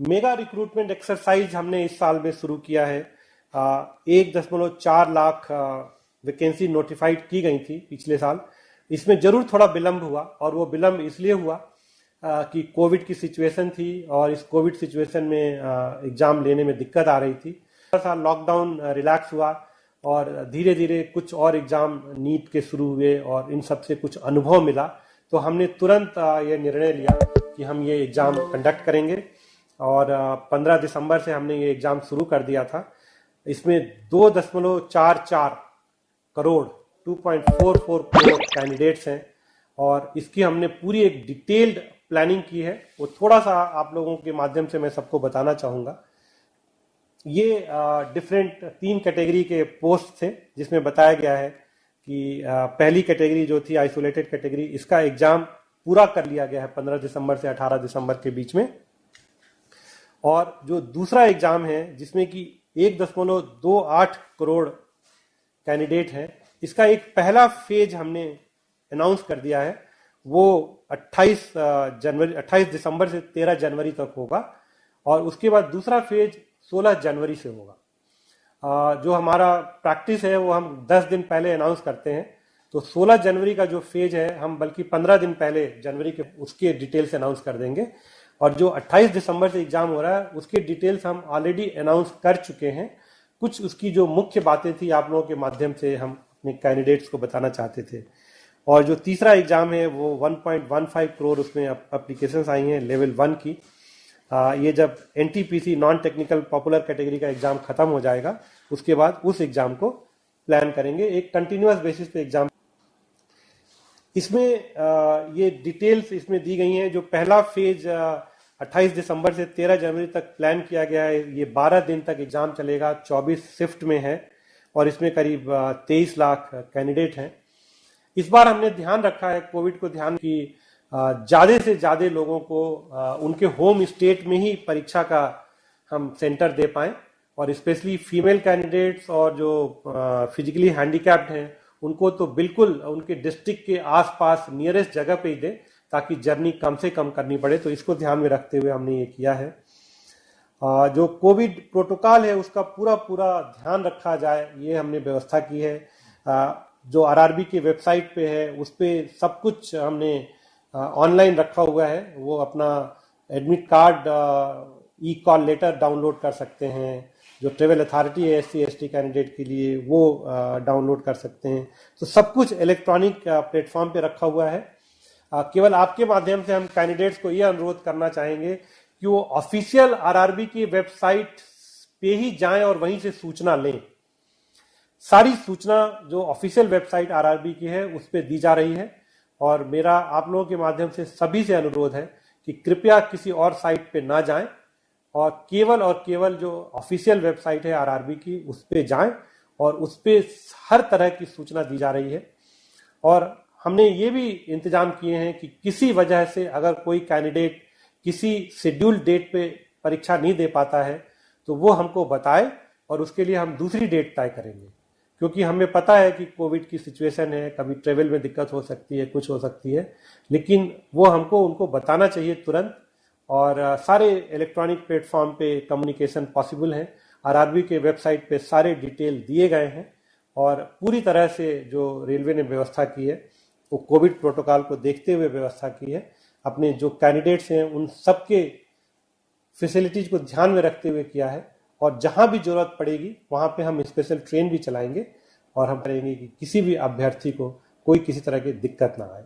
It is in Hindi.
मेगा रिक्रूटमेंट एक्सरसाइज हमने इस साल में शुरू किया है। 1.4 लाख वैकेंसी नोटिफाइड की गई थी पिछले साल। इसमें जरूर थोड़ा विलंब हुआ, और वो विलंब इसलिए हुआ कि कोविड की सिचुएशन थी, और इस कोविड सिचुएशन में एग्जाम लेने में दिक्कत आ रही थी। थोड़ा सा लॉकडाउन रिलैक्स हुआ और धीरे धीरे कुछ और एग्जाम नीट के शुरू हुए, और इन सब से कुछ अनुभव मिला, तो हमने तुरंत ये निर्णय लिया कि हम ये एग्जाम कंडक्ट करेंगे। और 15 दिसंबर से हमने ये एग्जाम शुरू कर दिया था। इसमें 2.44 करोड़ 2.44 करोड़ कैंडिडेट्स हैं, और इसकी हमने पूरी एक डिटेल्ड प्लानिंग की है। वो थोड़ा सा आप लोगों के माध्यम से मैं सबको बताना चाहूँगा। ये डिफरेंट 3 कैटेगरी के पोस्ट थे, जिसमें बताया गया है कि पहली कैटेगरी जो थी आइसोलेटेड कैटेगरी, इसका एग्जाम पूरा कर लिया गया है 15 दिसंबर से 18 दिसंबर के बीच में। और जो दूसरा एग्जाम है, जिसमें कि 1.28 करोड़ कैंडिडेट हैं, इसका एक पहला फेज हमने अनाउंस कर दिया है। वो 28 दिसंबर से 13 जनवरी तक होगा, और उसके बाद दूसरा फेज 16 जनवरी से होगा। जो हमारा प्रैक्टिस है वो हम 10 दिन पहले अनाउंस करते हैं, तो 16 जनवरी का जो फेज है हम बल्कि 15 दिन पहले जनवरी के उसके डिटेल्स अनाउंस कर देंगे। और जो 28 दिसंबर से एग्जाम हो रहा है उसके डिटेल्स हम ऑलरेडी अनाउंस कर चुके हैं। कुछ उसकी जो मुख्य बातें थी आप लोगों के माध्यम से हम अपने कैंडिडेट्स को बताना चाहते थे। और जो तीसरा एग्जाम है वो 1.15 करोड़ उसमें एप्लीकेशंस आई हैं लेवल 1 की। ये जब NTPC non technical popular category का एग्जाम खत्म हो जाएगा, उसके बाद उस एग्जाम को प्लान करेंगे, एक कंटिन्यूअस बेसिस पे एग्जाम। इसमें ये डिटेल्स इसमें दी गई हैं। जो पहला फेज 28 दिसंबर से 13 जनवरी तक प्लान किया गया है, ये 12 दिन तक एग्जाम चलेगा, 24 शिफ्ट में है, और इसमें करीब 23 लाख कैंडिडेट हैं। इस बार हमने ध्यान रखा है कोविड को ध्यान की ज्यादा से ज्यादा लोगों को उनके होम स्टेट में ही परीक्षा का हम सेंटर दे पाएं, और स्पेशली फीमेल कैंडिडेट्स और जो फिजिकली हैंडीकैप्ड हैं उनको तो बिल्कुल उनके डिस्ट्रिक्ट के आसपास नियरेस्ट जगह पे ही दे, ताकि जर्नी कम से कम करनी पड़े। तो इसको ध्यान में रखते हुए हमने ये किया है। जो कोविड प्रोटोकॉल है उसका पूरा ध्यान रखा जाए, ये हमने व्यवस्था की है। जो आरआरबी की वेबसाइट पे है उस पे सब कुछ हमने ऑनलाइन रखा हुआ है। वो अपना एडमिट कार्ड ई कॉल लेटर डाउनलोड कर सकते हैं। जो ट्रेवल अथॉरिटी है SC/ST कैंडिडेट के लिए वो डाउनलोड कर सकते हैं। तो सब कुछ इलेक्ट्रॉनिक प्लेटफॉर्म पे रखा हुआ है। केवल आपके माध्यम से हम कैंडिडेट्स को यह अनुरोध करना चाहेंगे कि वो ऑफिशियल आरआरबी की वेबसाइट पे ही जाएं और वहीं से सूचना लें। सारी सूचना जो ऑफिशियल वेबसाइट आरआरबी की है उस पर दी जा रही है, और मेरा आप लोगों के माध्यम से सभी से अनुरोध है कि कृपया किसी और साइट पे ना जाएं, और केवल जो ऑफिशियल वेबसाइट है आरआरबी की उस पे जाएं, और उस पे हर तरह की सूचना दी जा रही है। और हमने ये भी इंतजाम किए हैं कि किसी वजह से अगर कोई कैंडिडेट किसी शेड्यूल्ड डेट पे परीक्षा नहीं दे पाता है तो वो हमको बताए, और उसके लिए हम दूसरी डेट तय करेंगे। क्योंकि हमें पता है कि कोविड की सिचुएशन है, कभी ट्रेवल में दिक्कत हो सकती है, कुछ हो सकती है, लेकिन वो हमको उनको बताना चाहिए तुरंत। और सारे इलेक्ट्रॉनिक प्लेटफॉर्म पे कम्युनिकेशन पॉसिबल है। आरआरबी के वेबसाइट पे सारे डिटेल दिए गए हैं, और पूरी तरह से जो रेलवे ने व्यवस्था की है वो कोविड प्रोटोकॉल को देखते हुए व्यवस्था की है। अपने जो कैंडिडेट्स हैं उन सबके फैसिलिटीज को ध्यान में रखते हुए किया है, और जहां भी जरूरत पड़ेगी वहां पे हम स्पेशल ट्रेन भी चलाएंगे, और हम करेंगे कि किसी भी अभ्यर्थी को कोई किसी तरह की दिक्कत ना आए।